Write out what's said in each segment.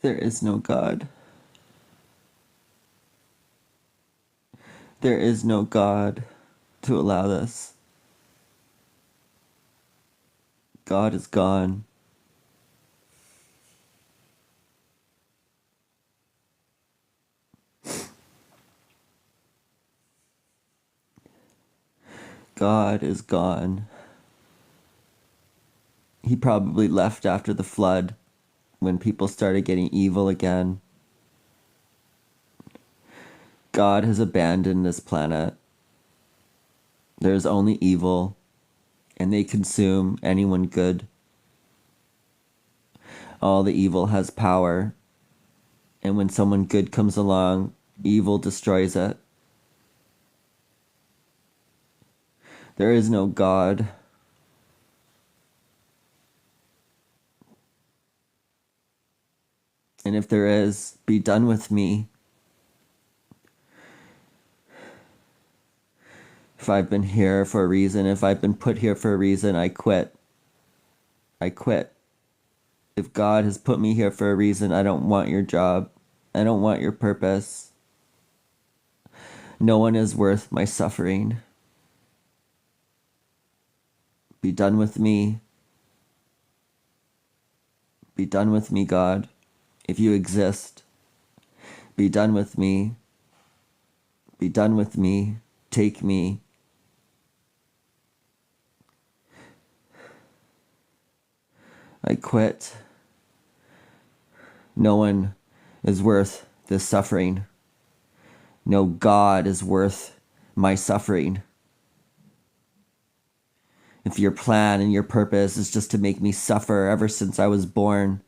There is no God. There is no God to allow this. God is gone. God is gone. He probably left after the flood when people started getting evil again. God has abandoned this planet. There is only evil, and they consume anyone good. All the evil has power, and when someone good comes along, evil destroys it. There is no God. And if there is, be done with me. If I've been here for a reason, if I've been put here for a reason, I quit. I quit. If God has put me here for a reason, I don't want your job. I don't want your purpose. No one is worth my suffering. Be done with me. Be done with me, God. If you exist, be done with me. Be done with me. Take me. I quit. No one is worth this suffering. No God is worth my suffering. If your plan and your purpose is just to make me suffer ever since I was born,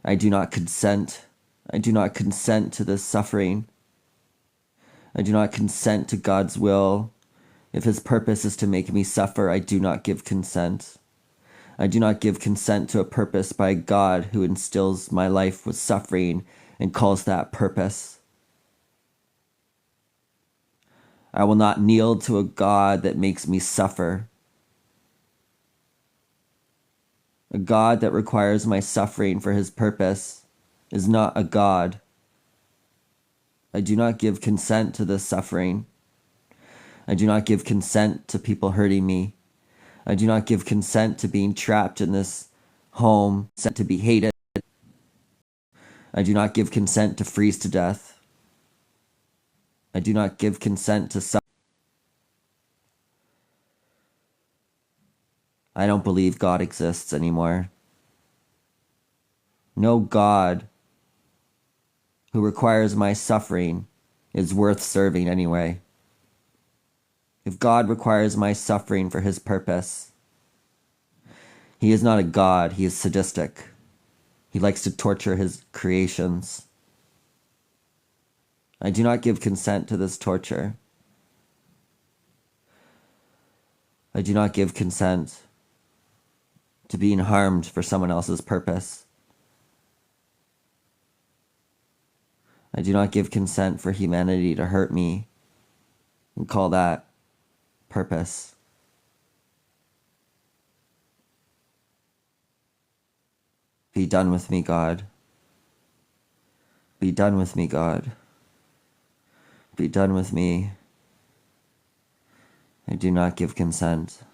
I do not consent. I do not consent to this suffering. I do not consent to God's will. If his purpose is to make me suffer, I do not give consent. I do not give consent to a purpose by God who instills my life with suffering and calls that purpose. I will not kneel to a God that makes me suffer. A God that requires my suffering for his purpose is not a God. I do not give consent to this suffering. I do not give consent to people hurting me. I do not give consent to being trapped in this home, sent to be hated. I do not give consent to freeze to death. I do not give consent to suffering. I don't believe God exists anymore. No God who requires my suffering is worth serving anyway. If God requires my suffering for his purpose, he is not a God, he is sadistic. He likes to torture his creations. I do not give consent to this torture. I do not give consent to being harmed for someone else's purpose. I do not give consent for humanity to hurt me and call that purpose. Be done with me, God. Be done with me, God. Be done with me. I do not give consent.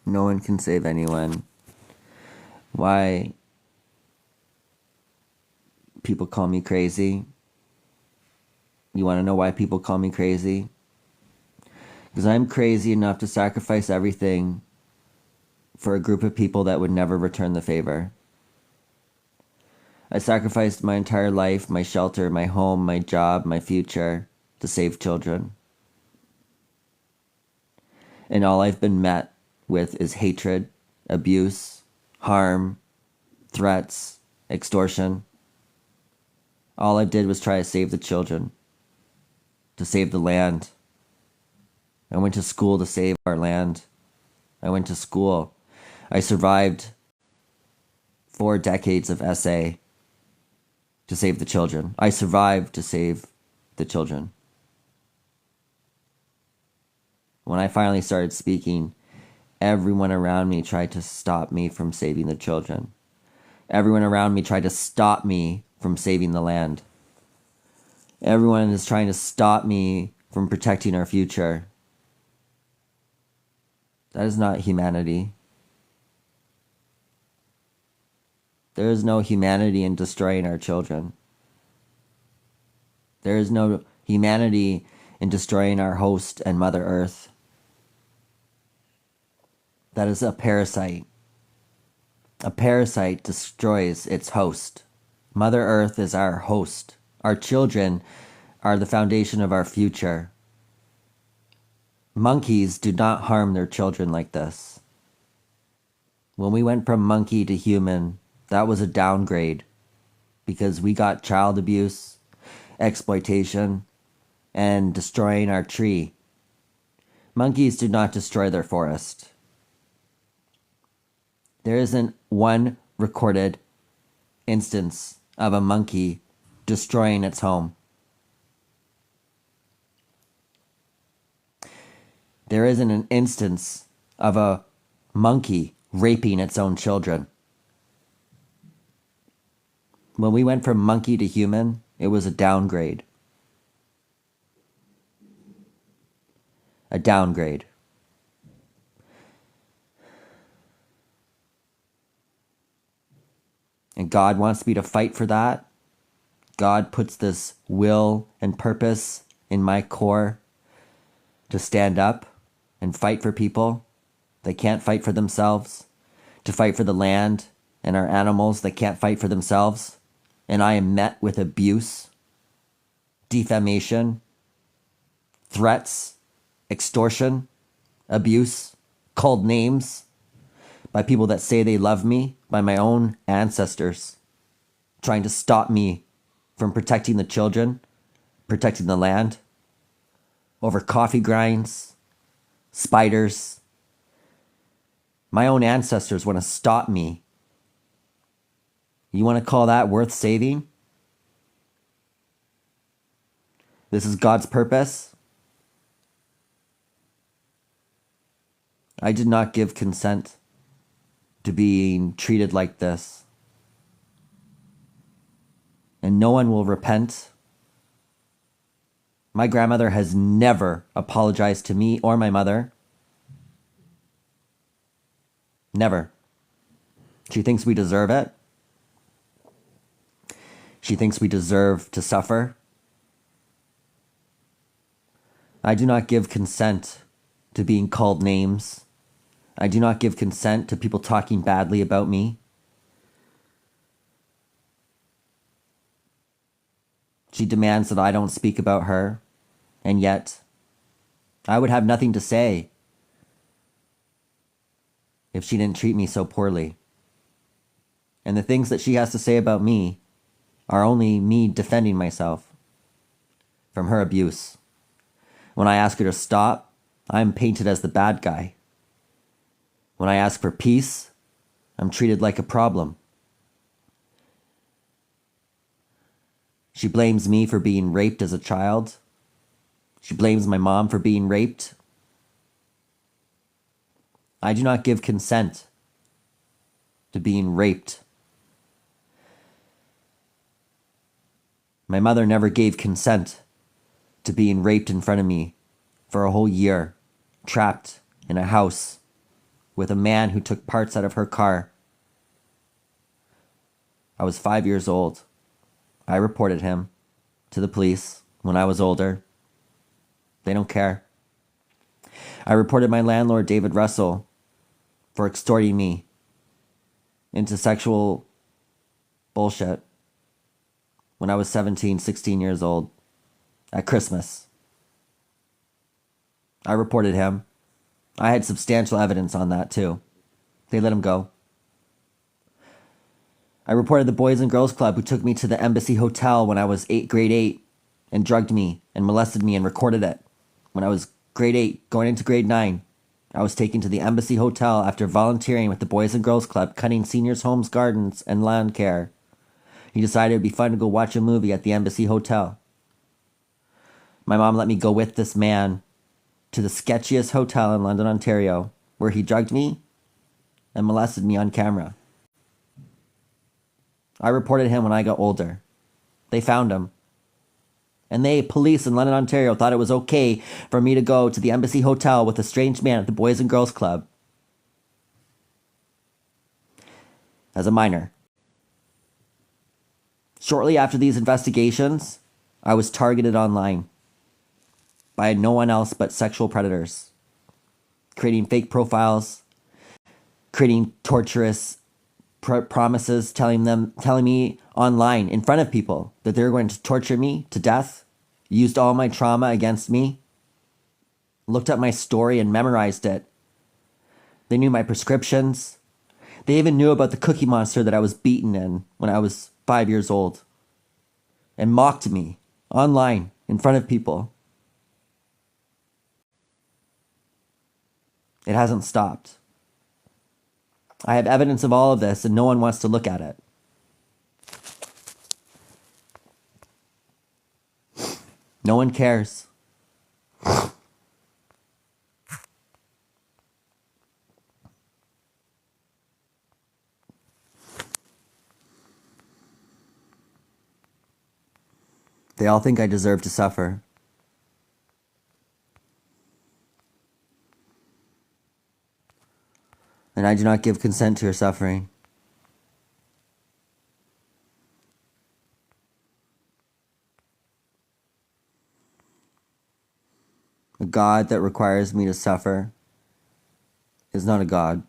No one can save anyone. Why people call me crazy? You want to know why people call me crazy? Because I'm crazy enough to sacrifice everything for a group of people that would never return the favor. I sacrificed my entire life, my shelter, my home, my job, my future to save children. And all I've been met with is hatred, abuse, harm, threats, extortion. All I did was try to save the children, to save the land. I went to school to save our land. I went to school. I survived 4 decades of SA to save the children. I survived to save the children. When I finally started speaking, everyone around me tried to stop me from saving the children. Everyone around me tried to stop me from saving the land. Everyone is trying to stop me from protecting our future. That is not humanity. There is no humanity in destroying our children. There is no humanity in destroying our host and Mother Earth. That is a parasite. A parasite destroys its host. Mother Earth is our host. Our children are the foundation of our future. Monkeys do not harm their children like this. When we went from monkey to human, that was a downgrade because we got child abuse, exploitation, and destroying our tree. Monkeys do not destroy their forest. There isn't one recorded instance of a monkey destroying its home. There isn't an instance of a monkey raping its own children. When we went from monkey to human, it was a downgrade. A downgrade. And God wants me to fight for that. God puts this will and purpose in my core to stand up and fight for people that can't fight for themselves, to fight for the land and our animals that can't fight for themselves. And I am met with abuse, defamation, threats, extortion, abuse, called names by people that say they love me, by my own ancestors, trying to stop me from protecting the children, protecting the land, over coffee grinds, spiders. My own ancestors want to stop me. You want to call that worth saving? This is God's purpose. I did not give consent to being treated like this. And no one will repent. My grandmother has never apologized to me or my mother. Never. She thinks we deserve it. She thinks we deserve to suffer. I do not give consent to being called names. I do not give consent to people talking badly about me. She demands that I don't speak about her, and yet I would have nothing to say if she didn't treat me so poorly. And the things that she has to say about me are only me defending myself from her abuse. When I ask her to stop, I'm painted as the bad guy. When I ask for peace, I'm treated like a problem. She blames me for being raped as a child. She blames my mom for being raped. I do not give consent to being raped. My mother never gave consent to being raped in front of me for a whole year, trapped in a house with a man who took parts out of her car. I was 5 years old. I reported him to the police when I was older. They don't care. I reported my landlord, David Russell, for extorting me into sexual bullshit when I was 17, 16 years old at Christmas. I reported him. I had substantial evidence on that too. They let him go. I reported the Boys and Girls Club who took me to the Embassy Hotel when I was grade 8 and drugged me and molested me and recorded it. When I was grade 8, going into grade 9, I was taken to the Embassy Hotel after volunteering with the Boys and Girls Club, cutting seniors' homes, gardens, and lawn care. He decided it would be fun to go watch a movie at the Embassy Hotel. My mom let me go with this man to the sketchiest hotel in London, Ontario, where he drugged me and molested me on camera. I reported him when I got older. They found him. And police in London, Ontario, thought it was okay for me to go to the Embassy Hotel with a strange man at the Boys and Girls Club as a minor. Shortly after these investigations, I was targeted online by no one else but sexual predators, creating fake profiles, creating torturous promises, telling me online in front of people that they were going to torture me to death, used all my trauma against me, looked up my story and memorized it. They knew my prescriptions. They even knew about the Cookie Monster that I was beaten in when I was 5 years old, and mocked me online in front of people. It hasn't stopped. I have evidence of all of this, and no one wants to look at it. No one cares. They all think I deserve to suffer. And I do not give consent to your suffering. A God that requires me to suffer is not a God.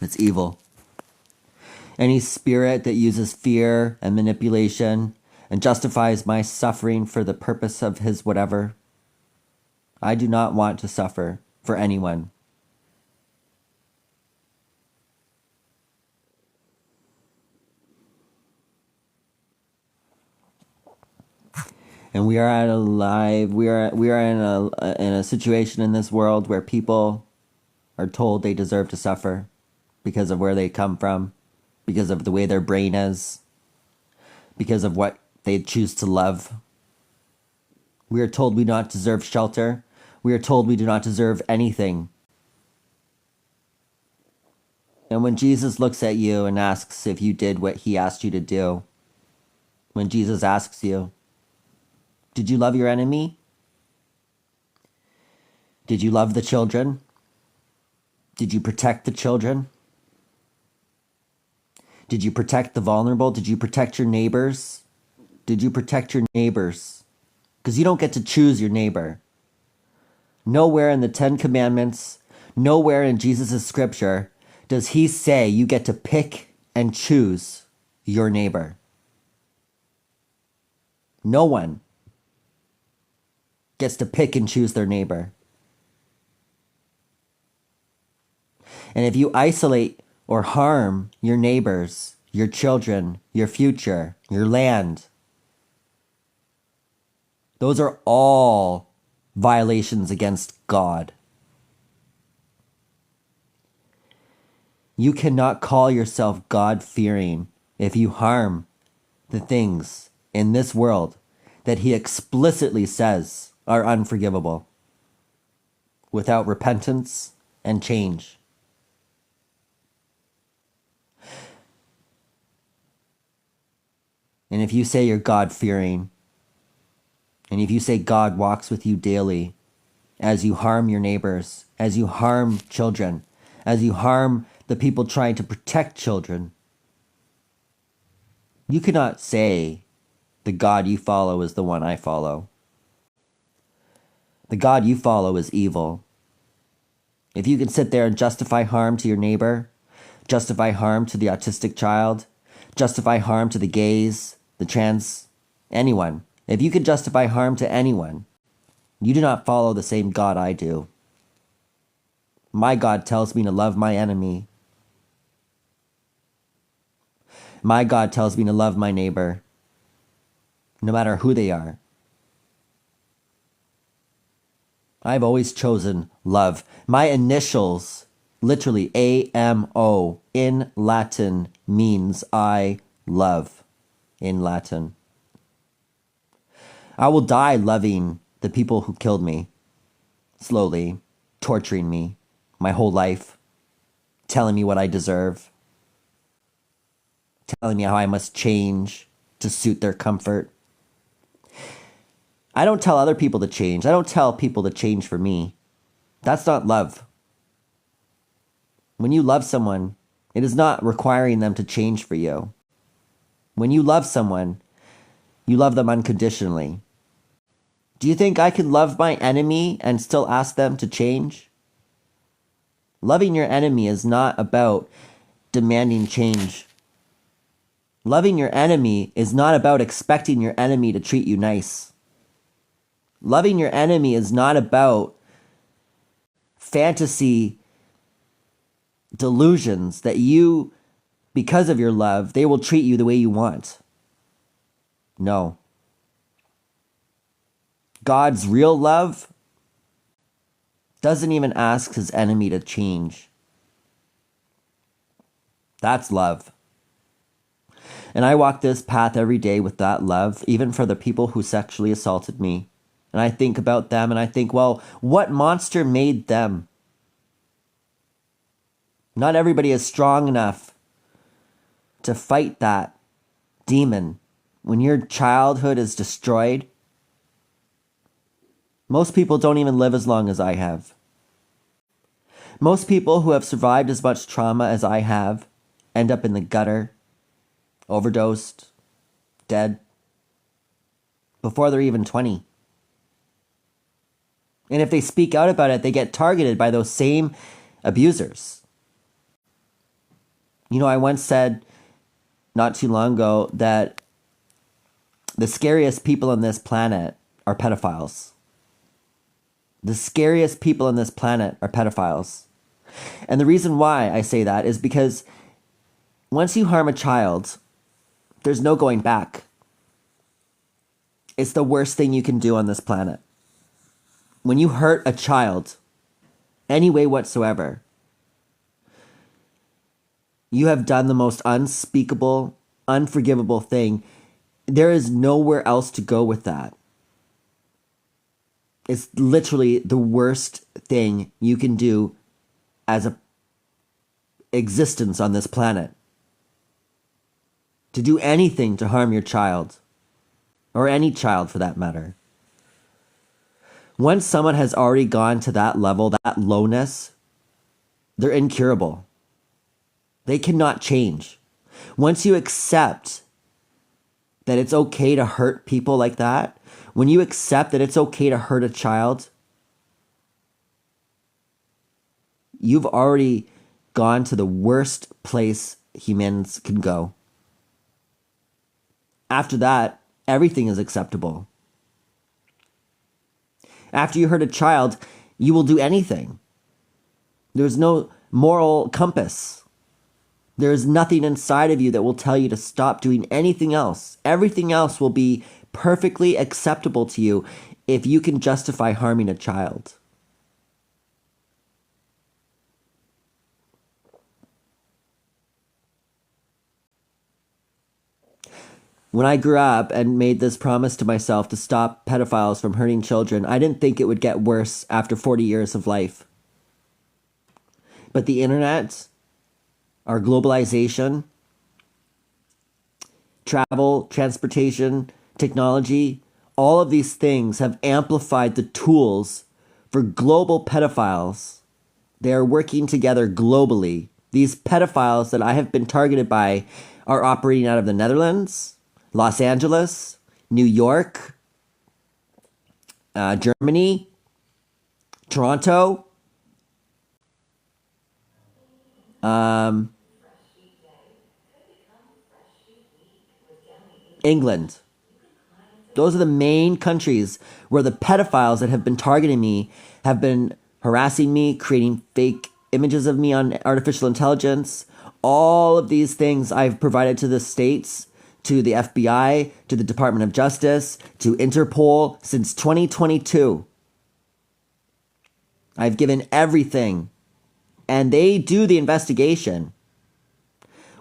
It's evil. Any spirit that uses fear and manipulation and justifies my suffering for the purpose of his whatever, I do not want to suffer for anyone. And we are in a situation in this world where people are told they deserve to suffer because of where they come from, because of the way their brain is, because of what they choose to love. We are told we do not deserve shelter. We are told we do not deserve anything. And when Jesus looks at you and asks if you did what he asked you to do, when Jesus asks you, did you love your enemy? Did you love the children? Did you protect the children? Did you protect the vulnerable? Did you protect your neighbors? Did you protect your neighbors? Because you don't get to choose your neighbor. Nowhere in the 10 Commandments, nowhere in Jesus' scripture does he say you get to pick and choose your neighbor. No one gets to pick and choose their neighbor. And if you isolate or harm your neighbors, your children, your future, your land, those are all violations against God. You cannot call yourself God-fearing if you harm the things in this world that he explicitly says are unforgivable without repentance and change. And if you say you're God-fearing, and if you say God walks with you daily, as you harm your neighbors, as you harm children, as you harm the people trying to protect children, you cannot say the God you follow is the one I follow. The God you follow is evil. If you can sit there and justify harm to your neighbor, justify harm to the autistic child, justify harm to the gays, the trans, anyone. If you could justify harm to anyone, you do not follow the same God I do. My God tells me to love my enemy. My God tells me to love my neighbor, no matter who they are. I've always chosen love. My initials, literally AMO, in Latin means I love, in Latin. I will die loving the people who killed me, slowly, torturing me my whole life, telling me what I deserve, telling me how I must change to suit their comfort. I don't tell other people to change. I don't tell people to change for me. That's not love. When you love someone, it is not requiring them to change for you. When you love someone, you love them unconditionally. Do you think I could love my enemy and still ask them to change? Loving your enemy is not about demanding change. Loving your enemy is not about expecting your enemy to treat you nice. Loving your enemy is not about fantasy delusions that you, because of your love, they will treat you the way you want. No. God's real love doesn't even ask his enemy to change. That's love. And I walk this path every day with that love, even for the people who sexually assaulted me. And I think about them and I think, well, what monster made them? Not everybody is strong enough to fight that demon. When your childhood is destroyed, most people don't even live as long as I have. Most people who have survived as much trauma as I have end up in the gutter, overdosed, dead, before they're even 20. And if they speak out about it, they get targeted by those same abusers. You know, I once said not too long ago that the scariest people on this planet are pedophiles. The scariest people on this planet are pedophiles. And the reason why I say that is because once you harm a child, there's no going back. It's the worst thing you can do on this planet. When you hurt a child, any way whatsoever, you have done the most unspeakable, unforgivable thing. There is nowhere else to go with that. It's literally the worst thing you can do as a existence on this planet. To do anything to harm your child, or any child for that matter. Once someone has already gone to that level, that lowness, they're incurable. They cannot change. Once you accept that it's okay to hurt people like that, when you accept that it's okay to hurt a child, you've already gone to the worst place humans can go. After that, everything is acceptable. After you hurt a child, you will do anything. There's no moral compass. There is nothing inside of you that will tell you to stop doing anything else. Everything else will be perfectly acceptable to you if you can justify harming a child. When I grew up and made this promise to myself to stop pedophiles from hurting children, I didn't think it would get worse after 40 years of life. But the internet, our globalization, travel, transportation, technology, all of these things have amplified the tools for global pedophiles. They are working together globally. These pedophiles that I have been targeted by are operating out of the Netherlands, Los Angeles, New York, Germany, Toronto, England. Those are the main countries where the pedophiles that have been targeting me have been harassing me, creating fake images of me on artificial intelligence. All of these things I've provided to the states, to the FBI, to the Department of Justice, to Interpol since 2022. I've given everything, and they do the investigation.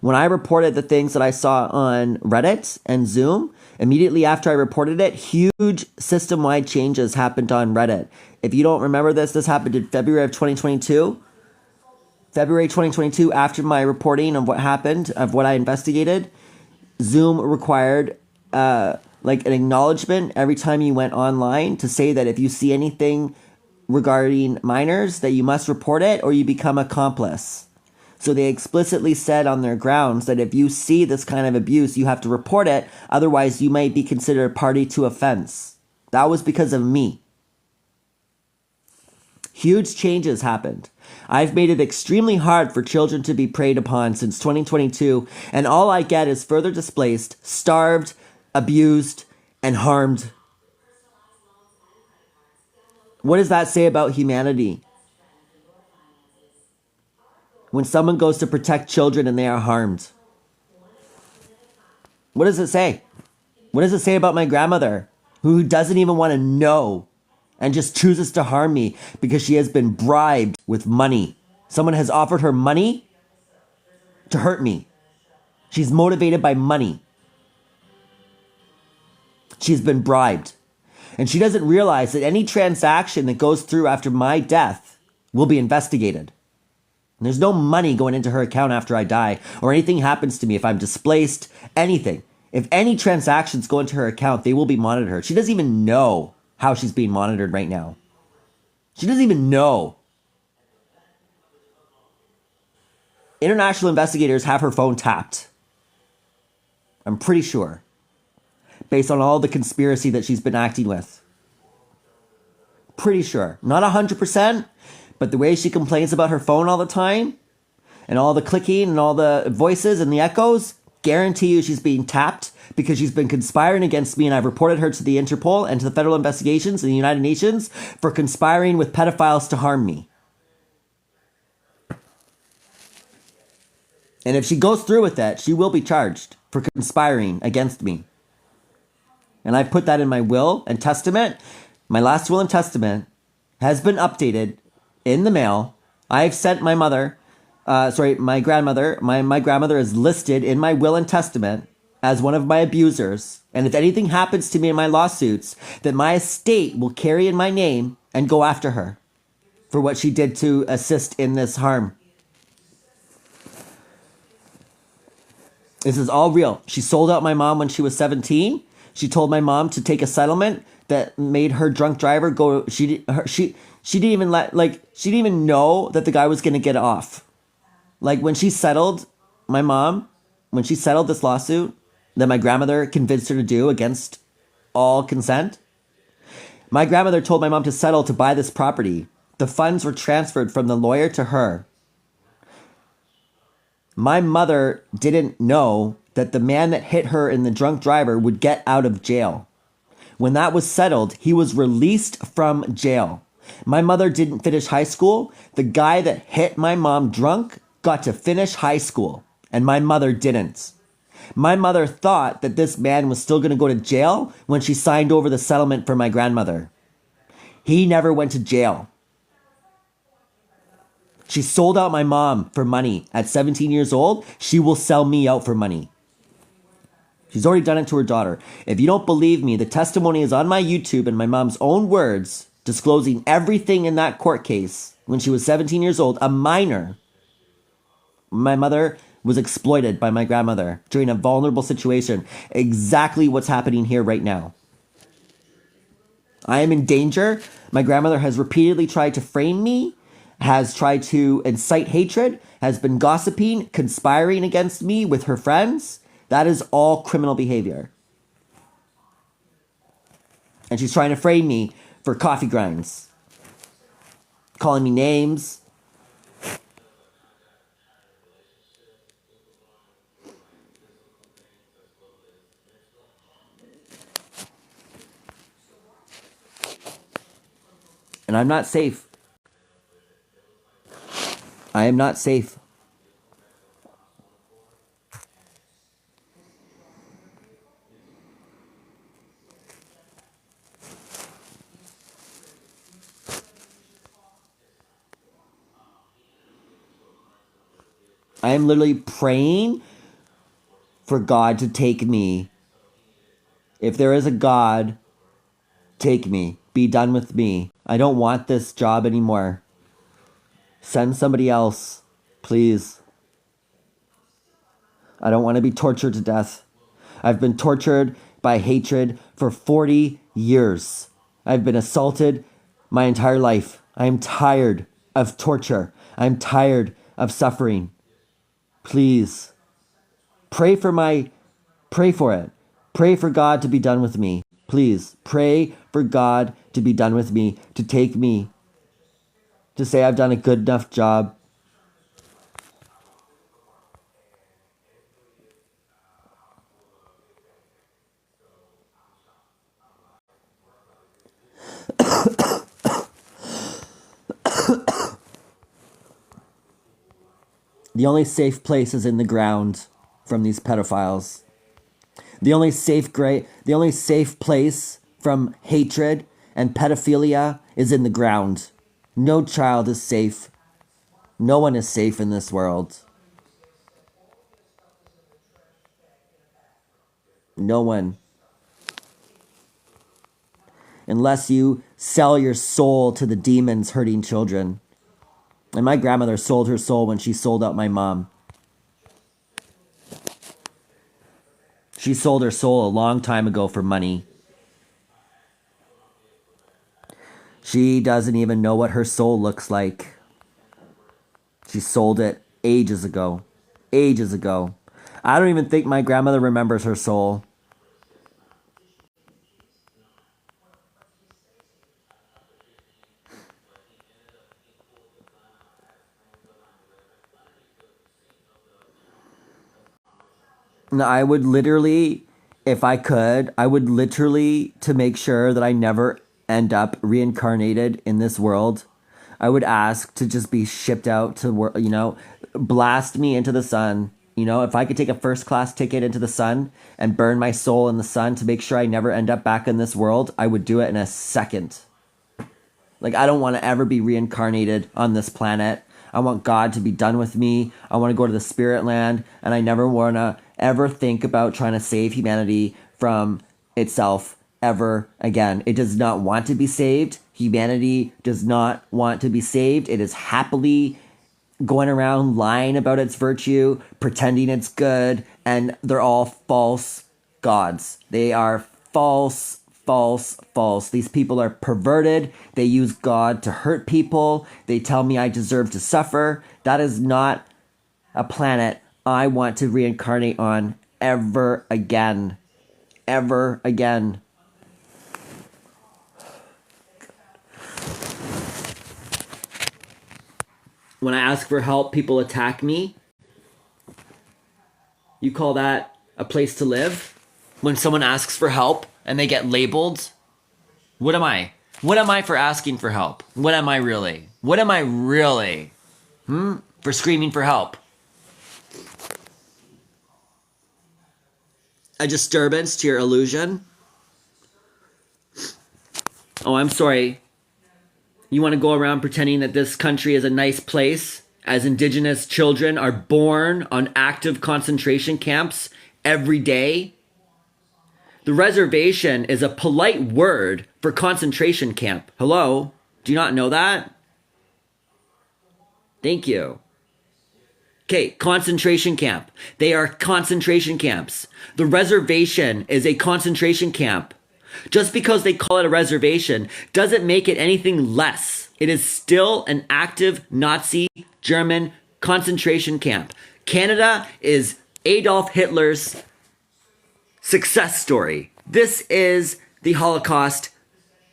When I reported the things that I saw on Reddit and Zoom, immediately after I reported it, huge system-wide changes happened on Reddit. If you don't remember this happened in February of 2022. February 2022, after my reporting of what happened, of what I investigated, Zoom required like an acknowledgement every time you went online to say that if you see anything regarding minors, that you must report it or you become accomplice. So they explicitly said on their grounds that if you see this kind of abuse, you have to report it. Otherwise, you might be considered a party to offense. That was because of me. Huge changes happened. I've made it extremely hard for children to be preyed upon since 2022, and all I get is further displaced, starved, abused, and harmed. What does that say about humanity? When someone goes to protect children and they are harmed. What does it say? What does it say about my grandmother, who doesn't even want to know and just chooses to harm me because she has been bribed with money? Someone has offered her money to hurt me. She's motivated by money. She's been bribed. And she doesn't realize that any transaction that goes through after my death will be investigated. And there's no money going into her account after I die, or anything happens to me if I'm displaced, anything. If any transactions go into her account, they will be monitored. She doesn't even know how she's being monitored right now. She doesn't even know. International investigators have her phone tapped. I'm pretty sure. Based on all the conspiracy that she's been acting with. Pretty sure. Not 100%, but the way she complains about her phone all the time, and all the clicking and all the voices and the echoes, guarantee you she's being tapped because she's been conspiring against me, and I've reported her to the Interpol and to the federal investigations in the United Nations for conspiring with pedophiles to harm me. And if she goes through with that, she will be charged for conspiring against me. And I put that in my will and testament. My last will and testament has been updated in the mail. I've sent my mother, my grandmother. My grandmother is listed in my will and testament as one of my abusers. And if anything happens to me in my lawsuits, then my estate will carry in my name and go after her for what she did to assist in this harm. This is all real. She sold out my mom when she was 17. She told my mom to take a settlement that made her drunk driver go. She didn't even know that the guy was going to get off. Like when she settled, my mom, when she settled this lawsuit that my grandmother convinced her to do against all consent, my grandmother told my mom to settle to buy this property. The funds were transferred from the lawyer to her. My mother didn't know that the man that hit her in the drunk driver would get out of jail. When that was settled, he was released from jail. My mother didn't finish high school. The guy that hit my mom drunk got to finish high school, and my mother didn't. My mother thought that this man was still going to go to jail when she signed over the settlement for my grandmother. He never went to jail. She sold out my mom for money. At 17 years old, she will sell me out for money. She's already done it to her daughter. If you don't believe me, the testimony is on my YouTube in my mom's own words, disclosing everything in that court case when she was 17 years old, a minor. My mother was exploited by my grandmother during a vulnerable situation. Exactly what's happening here right now. I am in danger. My grandmother has repeatedly tried to frame me, has tried to incite hatred, has been gossiping, conspiring against me with her friends. That is all criminal behavior. And she's trying to frame me for coffee grinds, calling me names. And I'm not safe. I am not safe. I am literally praying for God to take me. If there is a God, take me. Be done with me. I don't want this job anymore. Send somebody else, please. I don't want to be tortured to death. I've been tortured by hatred for 40 years. I've been assaulted my entire life. I am tired of torture. I'm tired of suffering. Please pray for it. Pray for God to be done with me. Please pray for God to be done with me, to take me, to say I've done a good enough job. The only safe place is in the ground from these pedophiles. The only safe place from hatred and pedophilia is in the ground. No child is safe. No one is safe in this world. No one. Unless you sell your soul to the demons hurting children. And my grandmother sold her soul when she sold out my mom. She sold her soul a long time ago for money. She doesn't even know what her soul looks like. She sold it ages ago. Ages ago. I don't even think my grandmother remembers her soul. And I would literally, if I could, I would literally, to make sure that I never end up reincarnated in this world, I would ask to just be shipped out to, blast me into the sun. If I could take a first class ticket into the sun and burn my soul in the sun to make sure I never end up back in this world, I would do it in a second. Like, I don't want to ever be reincarnated on this planet. I want God to be done with me. I want to go to the spirit land, and I never want to ever think about trying to save humanity from itself ever again. It does not want to be saved. Humanity does not want to be saved. It is happily going around lying about its virtue, pretending it's good, and they're all false gods. They are false. These people are perverted. They use God to hurt people. They tell me I deserve to suffer. That is not a planet I want to reincarnate on ever again. Ever again. When I ask for help, people attack me. You call that a place to live? When someone asks for help and they get labeled, what am I? What am I for asking for help? What am I really? What am I really? For screaming for help? A disturbance to your illusion? Oh, I'm sorry. You want to go around pretending that this country is a nice place as indigenous children are born on active concentration camps every day? The reservation is a polite word for concentration camp. Hello? Do you not know that? Thank you. Okay, concentration camp. They are concentration camps. The reservation is a concentration camp. Just because they call it a reservation doesn't make it anything less. It is still an active Nazi German concentration camp. Canada is Adolf Hitler's success story. This is the Holocaust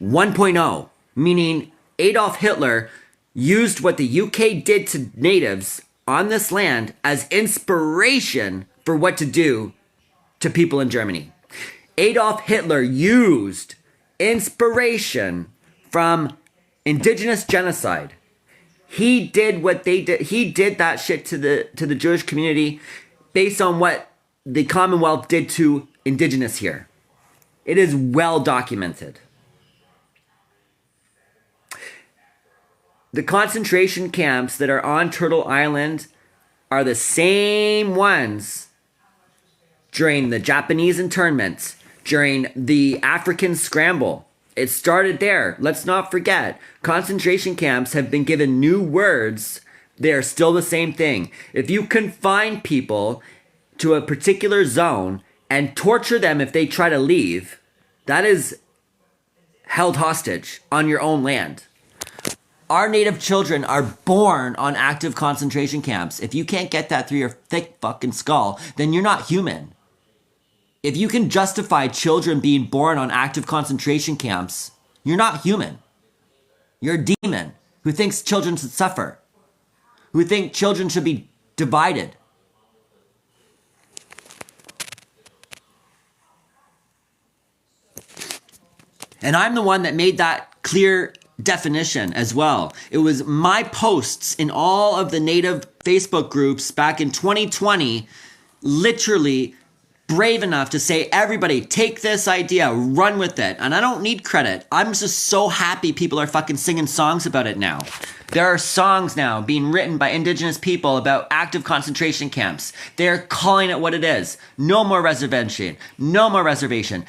1.0, meaning Adolf Hitler used what the UK did to natives on this land as inspiration for what to do to people in Germany. Adolf Hitler used inspiration from Indigenous genocide. He did what they did. He did that shit to the Jewish community based on what the Commonwealth did to indigenous here. It is well documented. The concentration camps that are on Turtle Island are the same ones during the Japanese internment, during the African scramble. It started there. Let's not forget. Concentration camps have been given new words. They are still the same thing. If you confine people to a particular zone and torture them if they try to leave, that is held hostage on your own land. Our native children are born on active concentration camps. If you can't get that through your thick fucking skull, then you're not human. If you can justify children being born on active concentration camps, you're not human. You're a demon who thinks children should suffer, who think children should be divided. And I'm the one that made that clear definition as well. It was my posts in all of the native Facebook groups back in 2020, literally brave enough to say, everybody take this idea, run with it. And I don't need credit. I'm just so happy people are fucking singing songs about it now. There are songs now being written by indigenous people about active concentration camps. They're calling it what it is. No more reservation. No more reservation.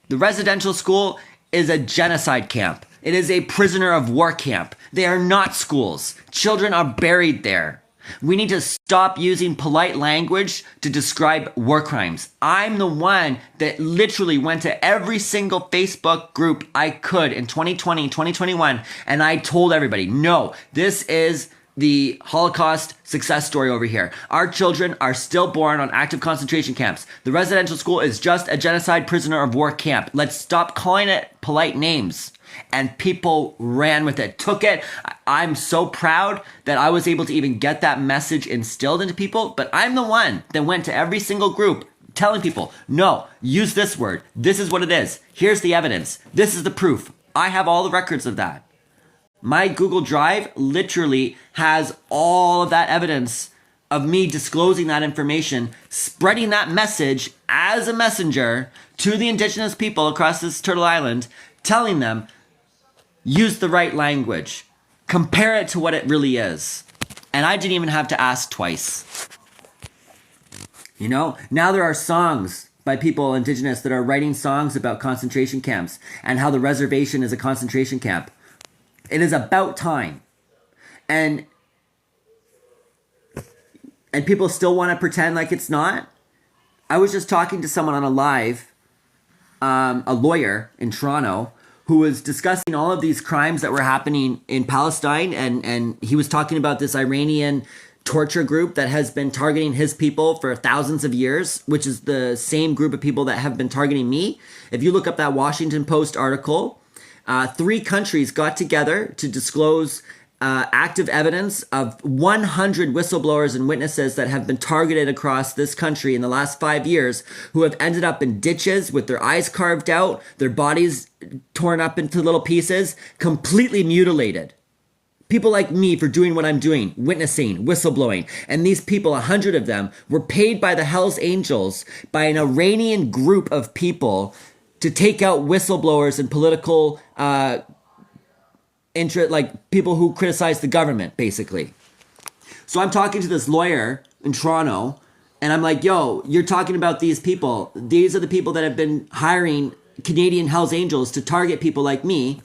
The residential school is a genocide camp. It is a prisoner of war camp. They are not schools. Children are buried there. We need to stop using polite language to describe war crimes. I'm the one that literally went to every single Facebook group I could in 2020, 2021, and I told everybody, no, this is the Holocaust success story over here. Our children are still born on active concentration camps. The residential school is just a genocide prisoner of war camp. Let's stop calling it polite names. And people ran with it, took it. I'm so proud that I was able to even get that message instilled into people, but I'm the one that went to every single group telling people, no, use this word. This is what it is. Here's the evidence. This is the proof. I have all the records of that. My Google Drive literally has all of that evidence of me disclosing that information, spreading that message as a messenger to the indigenous people across this Turtle Island, telling them, use the right language. Compare it to what it really is. And I didn't even have to ask twice. You know, now there are songs by people indigenous that are writing songs about concentration camps and how the reservation is a concentration camp. It is about time. And people still want to pretend like it's not. I was just talking to someone on a live, a lawyer in Toronto, who was discussing all of these crimes that were happening in Palestine. And he was talking about this Iranian torture group that has been targeting his people for thousands of years, which is the same group of people that have been targeting me. If you look up that Washington Post article, 3 countries got together to disclose active evidence of 100 whistleblowers and witnesses that have been targeted across this country in the last 5 years, who have ended up in ditches with their eyes carved out, their bodies torn up into little pieces, completely mutilated. People like me for doing what I'm doing, witnessing, whistleblowing. And these people, 100 of them, were paid by the Hells Angels, by an Iranian group of people, to take out whistleblowers and political like people who criticize the government, basically. So I'm talking to this lawyer in Toronto, and I'm like, yo, you're talking about these people. These are the people that have been hiring Canadian Hells Angels to target people like me.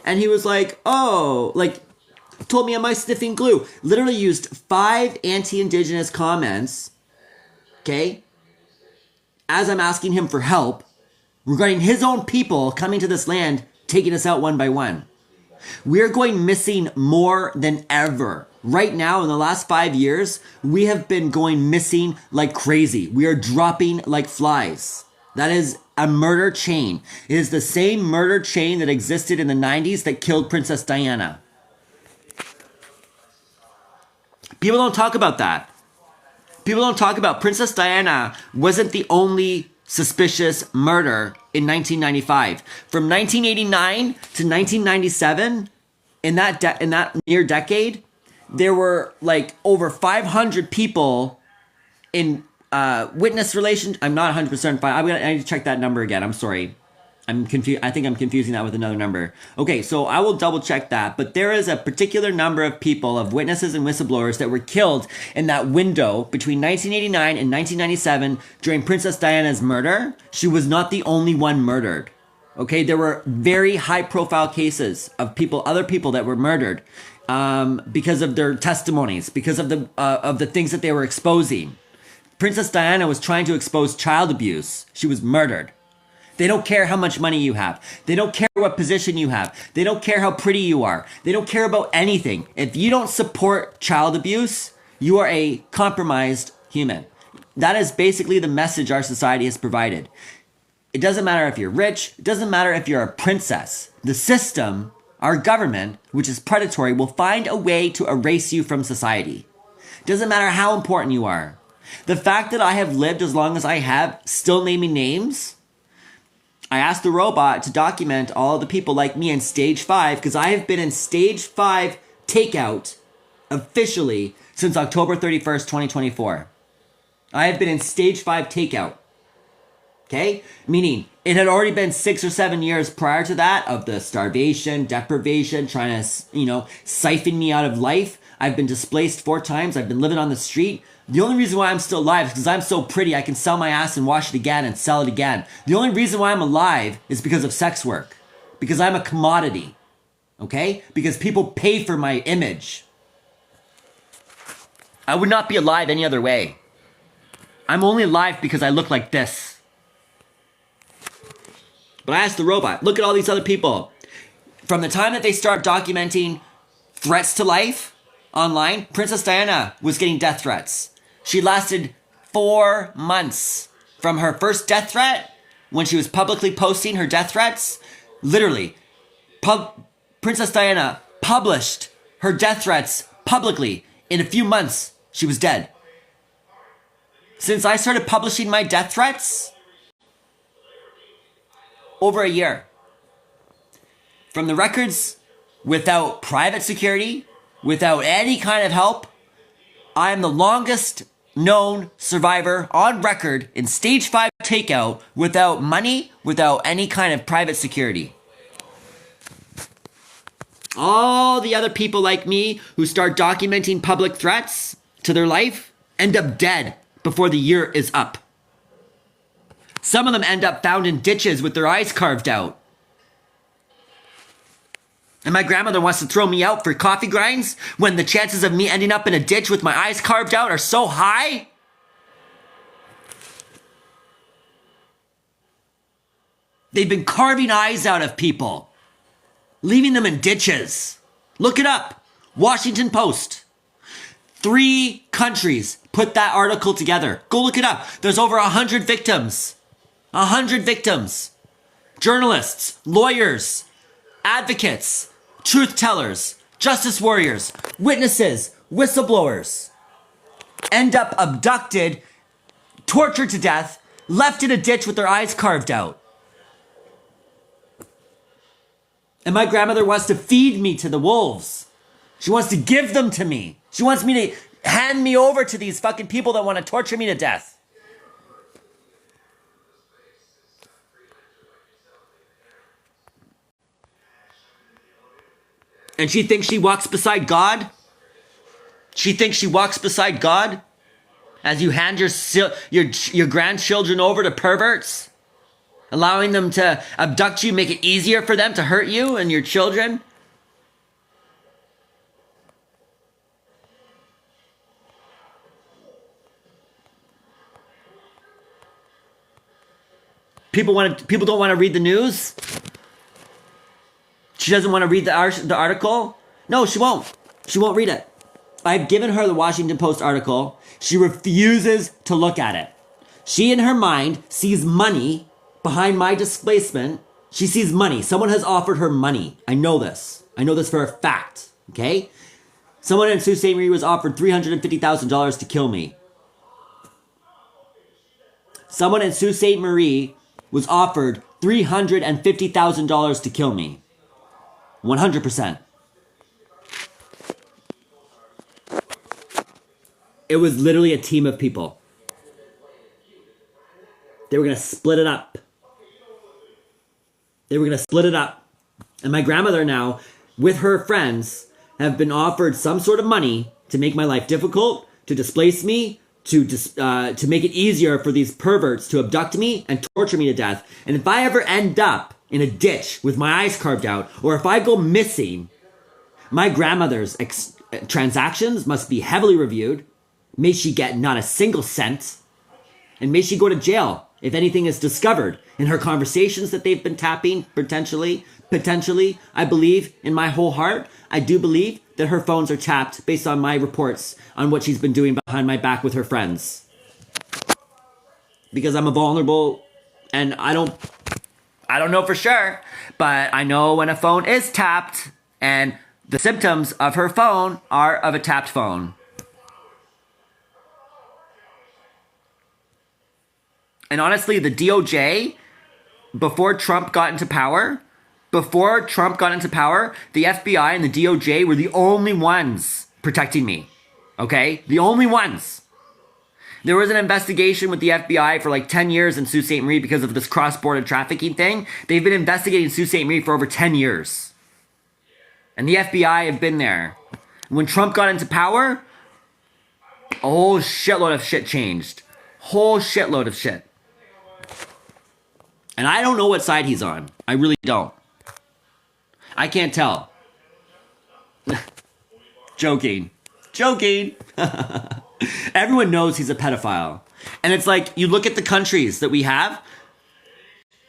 And he was like, oh, like, told me, am I sniffing glue? Literally used 5 anti-Indigenous comments, okay, as I'm asking him for help regarding his own people coming to this land, taking us out one by one. We're going missing more than ever. Right now, in the last 5 years, we have been going missing like crazy. We are dropping like flies. That is a murder chain. It is the same murder chain that existed in the 90s that killed Princess Diana. People don't talk about that. People don't talk about Princess Diana wasn't the only suspicious murder in 1995. From 1989 to 1997, in that near decade, there were like over 500 people in witness relation. I'm not 100% fine. I need to check that number again. I'm sorry. I'm confused. I think I'm confusing that with another number. Okay, so I will double check that. But there is a particular number of people, of witnesses and whistleblowers, that were killed in that window between 1989 and 1997 during Princess Diana's murder. She was not the only one murdered. Okay, there were very high-profile cases of other people that were murdered because of their testimonies, because of the things that they were exposing. Princess Diana was trying to expose child abuse. She was murdered. They don't care how much money you have. They don't care what position you have. They don't care how pretty you are. They don't care about anything. If you don't support child abuse, you are a compromised human. That is basically the message our society has provided. It doesn't matter if you're rich. It doesn't matter if you're a princess. The system, our government, which is predatory, will find a way to erase you from society. It doesn't matter how important you are. The fact that I have lived as long as I have, still naming names, I asked the robot to document all the people like me in stage 5, because I have been in stage 5 takeout officially since October 31st, 2024. I have been in stage 5 takeout. Okay? Meaning it had already been 6 or 7 years prior to that of the starvation, deprivation, trying to, siphon me out of life. I've been displaced 4 times. I've been living on the street. The only reason why I'm still alive is because I'm so pretty I can sell my ass and wash it again and sell it again. The only reason why I'm alive is because of sex work. Because I'm a commodity. Okay? Because people pay for my image. I would not be alive any other way. I'm only alive because I look like this. But I asked the robot, look at all these other people. From the time that they start documenting threats to life online, Princess Diana was getting death threats. She lasted 4 months from her first death threat, when she was publicly posting her death threats. Literally, Princess Diana published her death threats publicly. In a few months, she was dead. Since I started publishing my death threats, over a year. From the records, without private security, without any kind of help, I am the longest known survivor on record in stage 5 takeout without money, without any kind of private security. All the other people like me who start documenting public threats to their life end up dead before the year is up. Some of them end up found in ditches with their eyes carved out. And my grandmother wants to throw me out for coffee grinds when the chances of me ending up in a ditch with my eyes carved out are so high? They've been carving eyes out of people, leaving them in ditches. Look it up. Washington Post. 3 countries put that article together. Go look it up. There's over 100 victims. 100 victims. Journalists, lawyers, advocates, truth tellers, justice warriors, witnesses, whistleblowers end up abducted, tortured to death, left in a ditch with their eyes carved out. And my grandmother wants to feed me to the wolves. She wants to give them to me. She wants me to hand me over to these fucking people that want to torture me to death. And she thinks she walks beside God? She thinks she walks beside God? As you hand your grandchildren over to perverts? Allowing them to abduct you, make it easier for them to hurt you and your children? People don't want to read the news? She doesn't want to read the article? No, she won't. She won't read it. I've given her the Washington Post article. She refuses to look at it. She, in her mind, sees money behind my displacement. She sees money. Someone has offered her money. I know this. I know this for a fact. Okay? Someone in Sault Ste. Marie was offered $350,000 to kill me. Someone in Sault Ste. Marie was offered $350,000 to kill me. 100%. It was literally a team of people. They were going to split it up. And my grandmother now, with her friends, have been offered some sort of money to make my life difficult, to displace me, to make it easier for these perverts to abduct me and torture me to death. And if I ever end up in a ditch with my eyes carved out, or if I go missing, my grandmother's transactions must be heavily reviewed. May she get not a single cent, and may she go to jail if anything is discovered in her conversations that they've been tapping, potentially. I believe in my whole heart, I do believe that her phones are tapped based on my reports on what she's been doing behind my back with her friends. Because I'm a vulnerable, and I don't know for sure, but I know when a phone is tapped, and the symptoms of her phone are of a tapped phone. And honestly, the DOJ, before Trump got into power, the FBI and the DOJ were the only ones protecting me. Okay? The only ones. There was an investigation with the FBI for like 10 years in Sault Ste. Marie because of this cross-border trafficking thing. They've been investigating Sault Ste. Marie for over 10 years. And the FBI have been there. When Trump got into power, a whole shitload of shit changed. Whole shitload of shit. And I don't know what side he's on. I really don't. I can't tell. Joking. Everyone knows he's a pedophile. And it's like, you look at the countries that we have.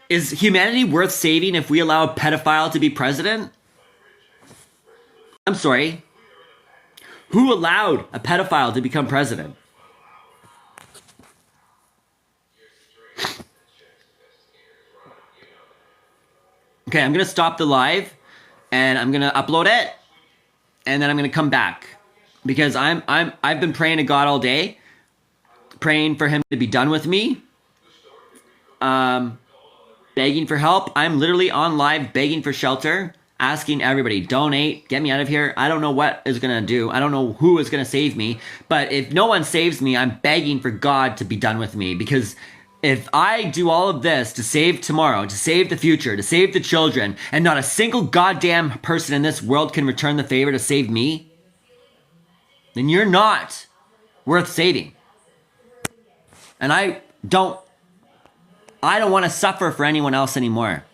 Is humanity worth saving if we allow a pedophile to be president? I'm sorry. Who allowed a pedophile to become president? Okay, I'm going to stop the live and I'm going to upload it and then I'm going to come back because I've been praying to God all day, praying for him to be done with me, begging for help. I'm literally on live begging for shelter, asking everybody, donate, get me out of here. I don't know what is going to do. I don't know who is going to save me, but if no one saves me, I'm begging for God to be done with me because if I do all of this to save tomorrow, to save the future, to save the children, and not a single goddamn person in this world can return the favor to save me, then you're not worth saving. And I don't want to suffer for anyone else anymore.